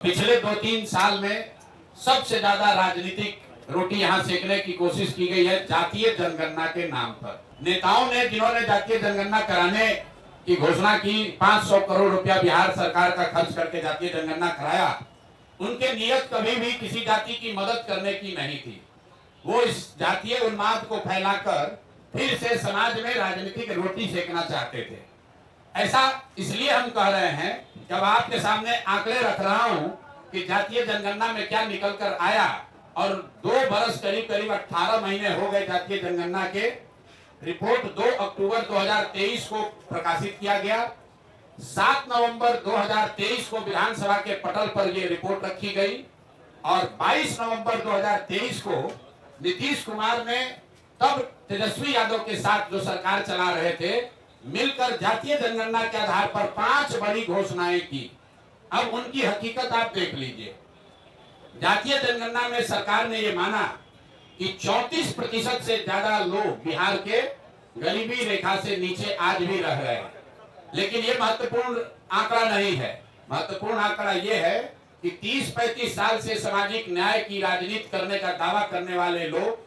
पिछले 2-3 साल में सबसे ज्यादा राजनीतिक रोटी यहाँ सेकने की कोशिश की गई है जातीय जनगणना के नाम पर। नेताओं ने जिन्होंने जातीय जनगणना कराने की घोषणा की, 500 करोड़ रुपया बिहार सरकार का खर्च करके जातीय जनगणना कराया, उनके नियत कभी भी किसी जाति की मदद करने की नहीं थी। वो इस जातीय उन्माद को फैलाकर फिर से समाज में राजनीतिक रोटी सेकना चाहते थे। ऐसा इसलिए हम कह रहे हैं, जब आपके सामने आंकड़े रख रहा हूं कि जातीय जनगणना में क्या निकल कर आया, और 2 बरस करीब 18 महीने हो गए जातीय जनगणना के। रिपोर्ट 2 अक्टूबर 2023 को प्रकाशित किया गया। 7 नवंबर 2023 को विधानसभा के पटल पर यह रिपोर्ट रखी गई और 22 नवंबर 2023 को नीतीश कुमार ने, तब तेजस्वी यादव के साथ जो सरकार चला रहे थे, मिलकर जातीय जनगणना के आधार पर 5 बड़ी घोषणाएं की। अब उनकी हकीकत आप देख लीजिए। जातीय जनगणना में सरकार ने यह माना कि 34% से ज्यादा लोग बिहार के गरीबी रेखा से नीचे आज भी रह रहे हैं। लेकिन यह महत्वपूर्ण आंकड़ा नहीं है। महत्वपूर्ण आंकड़ा यह है कि 30-35 साल से सामाजिक न्याय की राजनीति करने का दावा करने वाले लोग,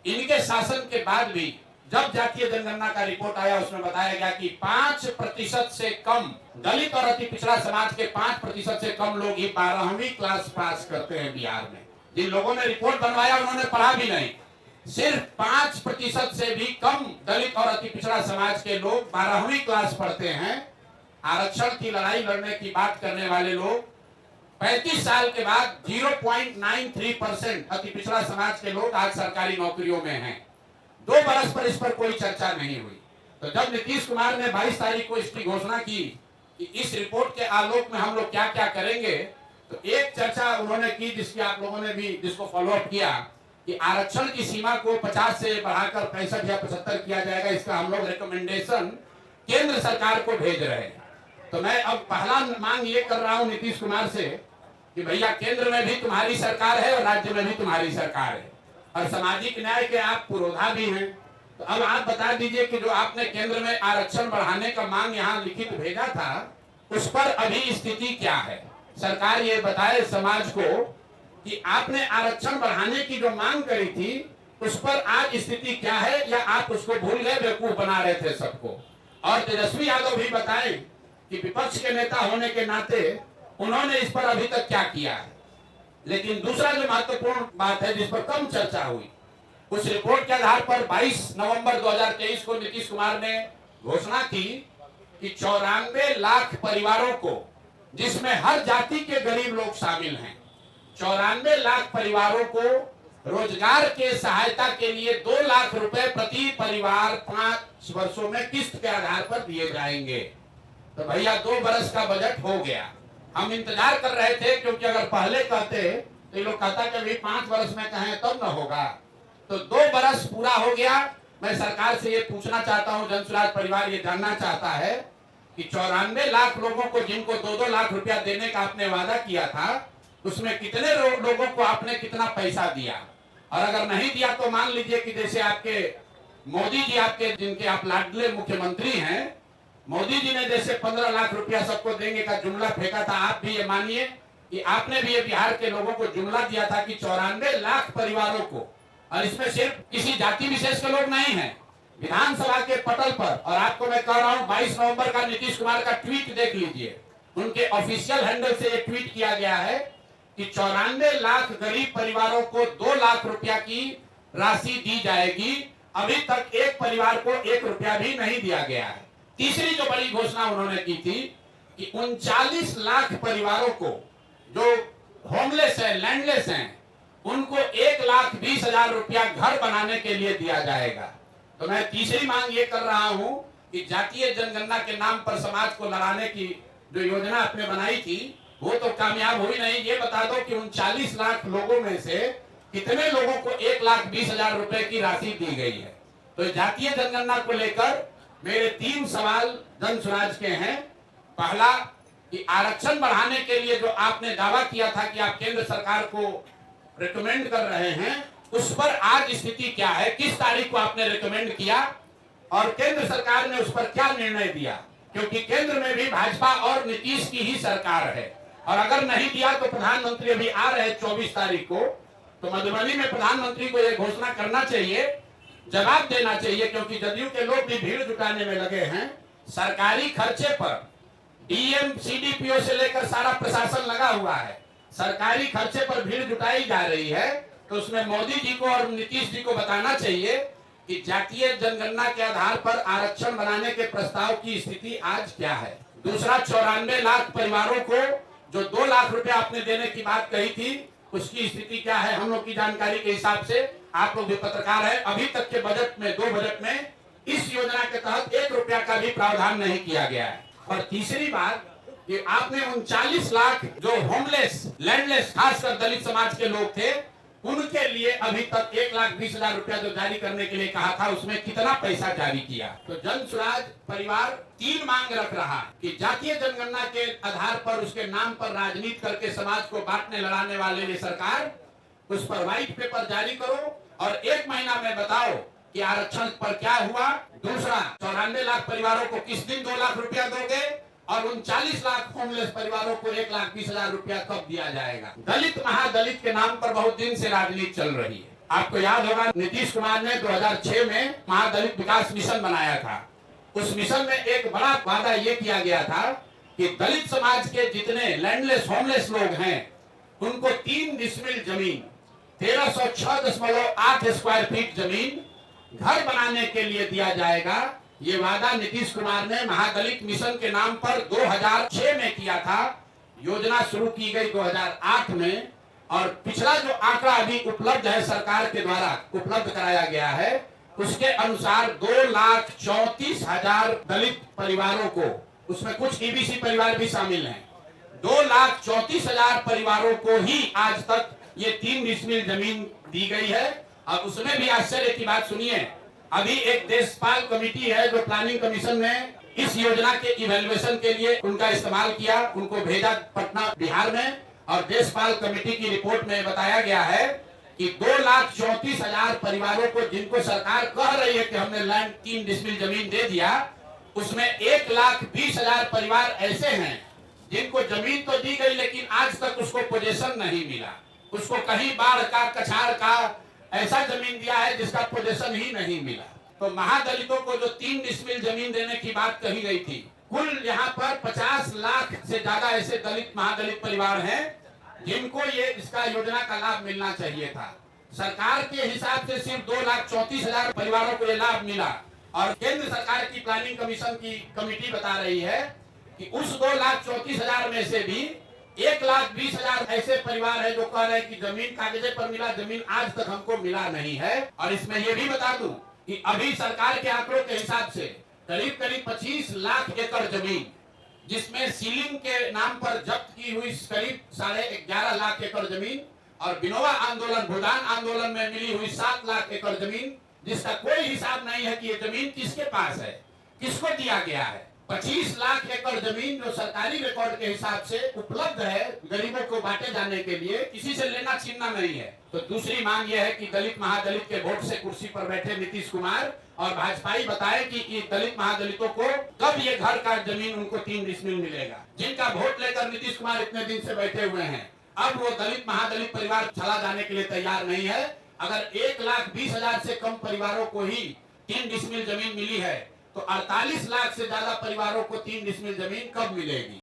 इनके शासन के बाद भी जब जातीय जनगणना का रिपोर्ट आया, उसमें बताया गया कि 5% से कम दलित और अति पिछड़ा समाज के 5% से कम लोग ही 12वीं क्लास पास करते हैं बिहार में। जिन लोगों ने रिपोर्ट बनवाया उन्होंने पढ़ा भी नहीं। सिर्फ 5% से भी कम दलित और अति पिछड़ा समाज के लोग 12वीं क्लास पढ़ते हैं। आरक्षण की लड़ाई लड़ने की बात करने वाले लोग 35 साल के बाद 0.93% अति पिछड़ा समाज के लोग आज सरकारी नौकरियों में हैं। 2 बरस पर इस पर कोई चर्चा नहीं हुई। तो जब नीतीश कुमार ने 22 तारीख को इसकी घोषणा की कि इस रिपोर्ट के आलोक में हम लोग क्या क्या करेंगे, तो एक चर्चा उन्होंने की जिसकी आप लोगों ने भी जिसको फॉलोअप किया कि आरक्षण की सीमा को 50 से बढ़ाकर 65 या 75 किया जाएगा। इसका हम लोग रिकमेंडेशन केंद्र सरकार को भेज रहे हैं। तो मैं अब पहला मांग ये कर रहा हूं नीतीश कुमार से कि भैया, केंद्र में भी तुम्हारी सरकार है और राज्य में भी तुम्हारी सरकार है और सामाजिक न्याय के आप पुरोधा भी हैं। तो अब आप बता दीजिए कि जो आपने केंद्र में आरक्षण बढ़ाने का मांग यहाँ लिखित भेजा था, उस पर अभी स्थिति क्या है। सरकार ये बताए समाज को कि आपने आरक्षण बढ़ाने की जो मांग करी थी, उस पर आज स्थिति क्या है, या आप उसको भूल गए, बेवकूफ बना रहे थे सबको। और तेजस्वी यादव भी बताएं कि विपक्ष के नेता होने के नाते उन्होंने इस पर अभी तक क्या किया है। लेकिन दूसरा जो महत्वपूर्ण बात है जिस पर कम चर्चा हुई, उस रिपोर्ट के आधार पर 22 नवंबर 2023 को नीतीश कुमार ने घोषणा की कि 94 लाख परिवारों को, जिसमें हर जाति के गरीब लोग शामिल हैं, 94 लाख परिवारों को रोजगार के सहायता के लिए 2 लाख रुपए प्रति परिवार 5 वर्षों में किस्त के आधार पर दिए जाएंगे। तो भैया 2 बरस का बजट हो गया। हम इंतजार कर रहे थे, क्योंकि अगर पहले कहते तो ये लोग कहता कि अभी 5 बरस में कहें तब न होगा। तो 2 बरस पूरा हो गया। मैं सरकार से ये पूछना चाहता हूं, जन सुराज परिवार ये जानना चाहता है कि 94 लाख लोगों को, जिनको 2-2 लाख रुपया देने का आपने वादा किया था, उसमें कितने लोगों को आपने कितना पैसा दिया। और अगर नहीं दिया तो मान लीजिए कि जैसे आपके मोदी जी, आपके जिनके आप लाडले मुख्यमंत्री हैं, मोदी जी ने जैसे 15 लाख रुपया सबको देंगे का जुमला फेंका था, आप भी ये मानिए कि आपने भी ये बिहार के लोगों को जुमला दिया था कि 94 लाख परिवारों को, और इसमें सिर्फ किसी जाति विशेष के लोग नहीं हैं, विधानसभा के पटल पर। और आपको मैं कह रहा हूं, 22 नवंबर का नीतीश कुमार का ट्वीट देख लीजिए। उनके ऑफिशियल हैंडल से ये ट्वीट किया गया है कि 94 लाख गरीब परिवारों को 2 लाख रुपया की राशि दी जाएगी। अभी तक एक परिवार को 1 रुपया भी नहीं दिया गया है। तीसरी जो बड़ी घोषणा उन्होंने की थी कि 39 लाख परिवारों को जो होमलेस है, लैंडलेस हैं, उनको 1,20,000 रुपया घर बनाने के लिए दिया जाएगा। तो मैं तीसरी मांग ये कर रहा हूं कि जातीय जनगणना के नाम पर समाज को लड़ाने की जो योजना आपने बनाई थी, वो तो कामयाब हुई नहीं। ये बता दो कि 39 लाख लोगों में से कितने लोगों को 1,20,000 रुपए की राशि दी गई है। तो जातीय जनगणना को लेकर मेरे 3 सवाल जन सुराज के हैं। पहला कि आरक्षण बढ़ाने के लिए जो आपने दावा किया था कि आप केंद्र सरकार को रिकमेंड कर रहे हैं, उस पर आज स्थिति क्या है, किस तारीख को आपने रिकमेंड किया और केंद्र सरकार ने उस पर क्या निर्णय दिया, क्योंकि केंद्र में भी भाजपा और नीतीश की ही सरकार है। और अगर नहीं दिया तो प्रधानमंत्री अभी आ रहे 24 तारीख को, तो मधुबनी में प्रधानमंत्री को यह घोषणा करना चाहिए, जवाब देना चाहिए, क्योंकि जदयू के लोग भी भीड़ जुटाने में लगे हैं। सरकारी खर्चे पर डीएम सीडीपीओ से लेकर सारा प्रशासन लगा हुआ है, सरकारी खर्चे पर भीड़ जुटाई जा रही है। तो उसमें मोदी जी को और नीतीश जी को बताना चाहिए कि जातीय जनगणना के आधार पर आरक्षण बनाने के प्रस्ताव की स्थिति आज क्या है। दूसरा, 94 लाख परिवारों को जो 2 लाख रुपए आपने देने की बात कही थी, उसकी स्थिति क्या है। हम लोग की जानकारी के हिसाब से, आप लोग भी पत्रकार है, अभी तक के बजट में, 2 बजट में इस योजना के तहत 1 रुपया का भी प्रावधान नहीं किया गया है। और तीसरी बात कि आपने 39 लाख जो होमलेस, लैंडलेस, खासकर दलित समाज के लोग थे, उनके लिए अभी तक 1,20,000 रुपया जो जारी करने के लिए कहा था, उसमें कितना पैसा जारी किया। तो जन स्वराज परिवार 3 मांग रख रहा है कि जातीय जनगणना के आधार पर, उसके नाम पर राजनीति करके समाज को बांटने लड़ाने वाले ये सरकार, उस पर व्हाइट पेपर जारी करो और 1 महीना में बताओ कि आरक्षण पर क्या हुआ। दूसरा, 94 लाख परिवारों को किस दिन 2 लाख रुपया दोगे, और 39 लाख होमलेस परिवारों को 1,20,000 रुपया कब दिया जाएगा। दलित महादलित के नाम पर बहुत दिन से राजनीति चल रही है। आपको याद होगा, नीतीश कुमार ने 2006 में महादलित विकास मिशन बनाया था। उस मिशन में एक बड़ा वादा ये किया गया था कि दलित समाज के जितने लैंडलेस, होमलेस लोग हैं, उनको 3 डिसमिल जमीन, 1306.8 स्क्वायर फीट जमीन घर बनाने के लिए दिया जाएगा। ये वादा नीतीश कुमार ने महादलित मिशन के नाम पर 2006 में किया था। योजना शुरू की गई 2008 में, और पिछला जो आंकड़ा अभी उपलब्ध है, सरकार के द्वारा उपलब्ध कराया गया है, उसके अनुसार 2,34,000 दलित परिवारों को, उसमें कुछ ईबीसी परिवार भी शामिल हैं, 2,34,000 परिवारों को ही आज तक ये 3 डिसमिल जमीन दी गई है। और उसमें भी आश्चर्य की बात सुनिए, अभी एक देशपाल कमेटी है जो प्लानिंग कमीशन ने इस योजना के इवैल्यूएशन के लिए उनका इस्तेमाल किया, उनको भेजा पटना बिहार में, और देशपाल कमेटी की रिपोर्ट में बताया गया है कि 2,34,000 परिवारों को, जिनको सरकार कह रही है कि हमने लैंड 3 डिसमिल जमीन दे दिया, उसमें 1,20,000 परिवार ऐसे हैं जिनको जमीन तो दी गई, लेकिन आज तक उसको पोजेशन नहीं मिला। उसको कहीं बाढ़ का, कछाड़ का ऐसा जमीन दिया है जिसका पोजीशन ही नहीं मिला। तो महादलितों को जो 3 डिसमिल जमीन देने की बात कही गई थी, कुल यहाँ पर 50 लाख से ज्यादा ऐसे दलित, महादलित परिवार हैं जिनको ये इसका योजना का लाभ मिलना चाहिए था। सरकार के हिसाब से सिर्फ 2,34,000 परिवारों को ये लाभ मिला, और केंद्र सरकार की प्लानिंग कमीशन की कमेटी बता रही है कि उस 2,34,000 में से भी 1,20,000 ऐसे परिवार है जो कह रहे हैं कि जमीन कागजे पर मिला, जमीन आज तक हमको मिला नहीं है। और इसमें यह भी बता दूं कि अभी सरकार के आंकड़ों के हिसाब से करीब 25 लाख एकड़ जमीन, जिसमें सीलिंग के नाम पर जब्त की हुई करीब 11.5 लाख एकड़ जमीन, और विनोबा आंदोलन, भूदान आंदोलन में मिली हुई 7 लाख एकड़ जमीन, जिसका कोई हिसाब नहीं है कि ये जमीन किसके पास है, किसको दिया गया है। 25 लाख एकड़ जमीन जो सरकारी रिकॉर्ड के हिसाब से उपलब्ध है गरीबों को बांटे जाने के लिए, किसी से लेना छीनना नहीं है। तो दूसरी मांग यह है कि दलित महादलित के वोट से कुर्सी पर बैठे नीतीश कुमार और भाजपाई बताए कि दलित महादलितों को कब ये घर का जमीन उनको 3 डिसमिल मिलेगा। जिनका वोट लेकर नीतीश कुमार इतने दिन से बैठे हुए हैं, अब वो दलित महादलित परिवार चला जाने के लिए तैयार नहीं है। अगर 1,20,000 से कम परिवारों को ही 3 डिसमिल जमीन मिली है, तो 48 लाख से ज्यादा परिवारों को 3 डिसमिल जमीन कब मिलेगी।